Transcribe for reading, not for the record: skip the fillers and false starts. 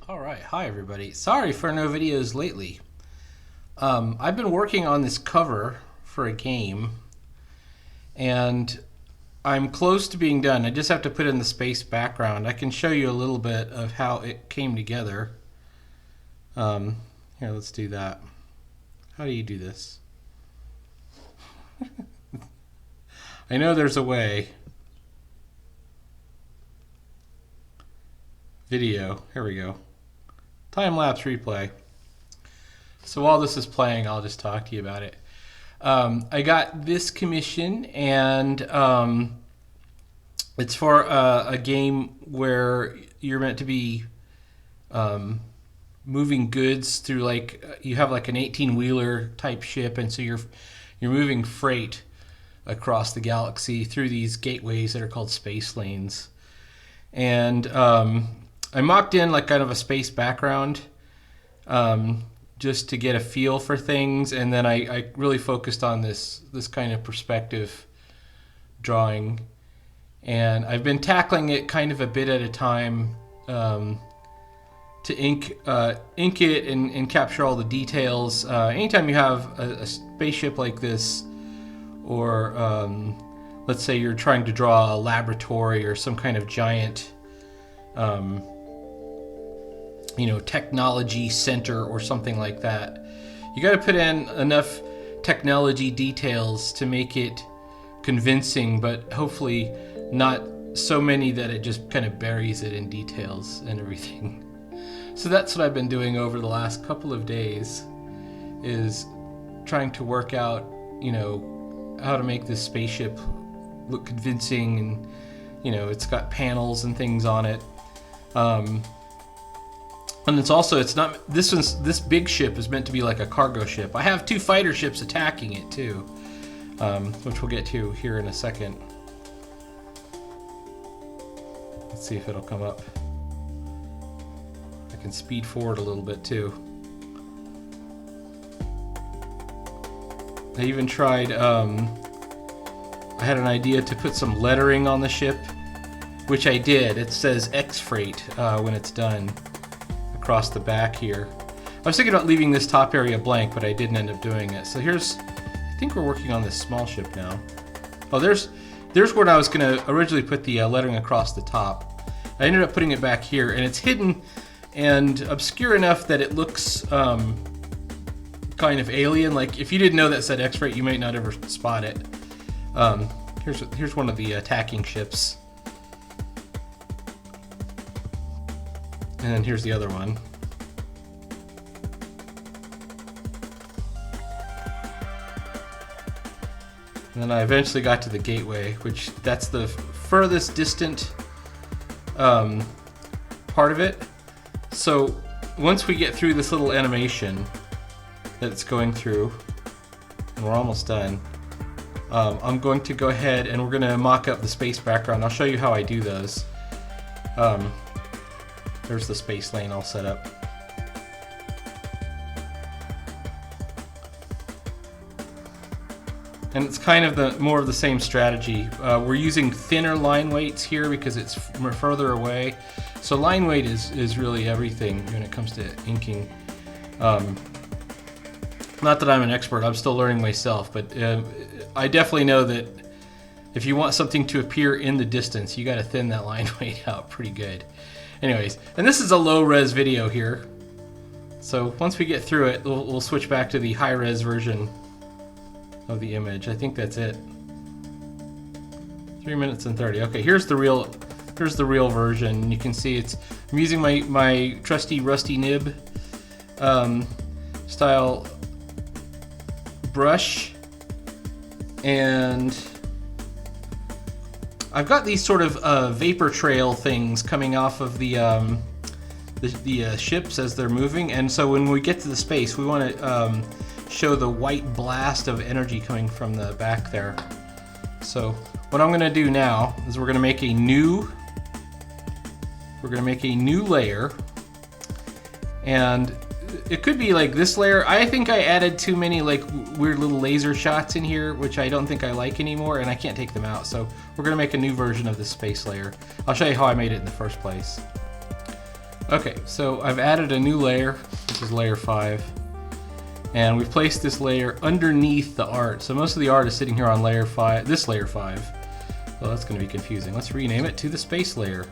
All right, hi everybody. Sorry for no videos lately. I've been working on this cover for a game, and I'm close to being done. I just have to put in the space background. I can show you a little bit of how it came together. Here, let's do that. How do you do this? I know there's a way. Video, here we go. Time-lapse replay. So while this is playing, I'll just talk to you about it. I got this commission, and it's for a game where you're meant to be moving goods through, like, you have like an 18-wheeler type ship, and so you're moving freight across the galaxy through these gateways that are called space lanes. And I mocked in like kind of a space background just to get a feel for things, and then I really focused on this kind of perspective drawing, and I've been tackling it kind of a bit at a time to ink it and capture all the details. Anytime you have a spaceship like this, or let's say you're trying to draw a laboratory or some kind of giant technology center or something like that, you got to put in enough technology details to make it convincing, but hopefully not so many that it just kind of buries it in details and everything. So that's what I've been doing over the last couple of days, is trying to work out, how to make this spaceship look convincing, and it's got panels and things on it. And it's not, this big ship is meant to be like a cargo ship. I have 2 fighter ships attacking it too, which we'll get to here in a second. Let's see if it'll come up. I can speed forward a little bit too. I even tried, I had an idea to put some lettering on the ship, which I did. It says X-Freight when it's done across the back here. I was thinking about leaving this top area blank, but I didn't end up doing it. So I think we're working on this small ship now. Oh, there's where I was going to originally put the lettering across the top. I ended up putting it back here, and it's hidden and obscure enough that it looks kind of alien. Like, if you didn't know that said X-Freight, you might not ever spot it. Here's one of the attacking ships. And then here's the other one. And then I eventually got to the gateway, which that's the furthest distant part of it. So once we get through this little animation that it's going through, and we're almost done, I'm going to go ahead and we're going to mock up the space background. I'll show you how I do those. There's the space lane all set up. And it's kind of more of the same strategy. We're using thinner line weights here because it's further away. So line weight is really everything when it comes to inking. Not that I'm an expert, I'm still learning myself, but I definitely know that if you want something to appear in the distance, you got to thin that line weight out pretty good. Anyways, and this is a low-res video here. So once we get through it, we'll switch back to the high-res version of the image. I think that's it. 3 minutes and 30. Okay, here's the real version. You can see I'm using my trusty rusty nib style brush, and I've got these sort of vapor trail things coming off of the ships as they're moving, and so when we get to the space, we want to show the white blast of energy coming from the back there. So what I'm going to do now is we're going to make a new layer, and it could be like this layer. I think I added too many like weird little laser shots in here, which I don't think I like anymore, and I can't take them out. So we're gonna make a new version of this space layer. I'll show you how I made it in the first place. Okay, so I've added a new layer, which is layer 5. And we've placed this layer underneath the art. So most of the art is sitting here on layer 5, this layer 5. Well, that's going to be confusing. Let's rename it to the space layer.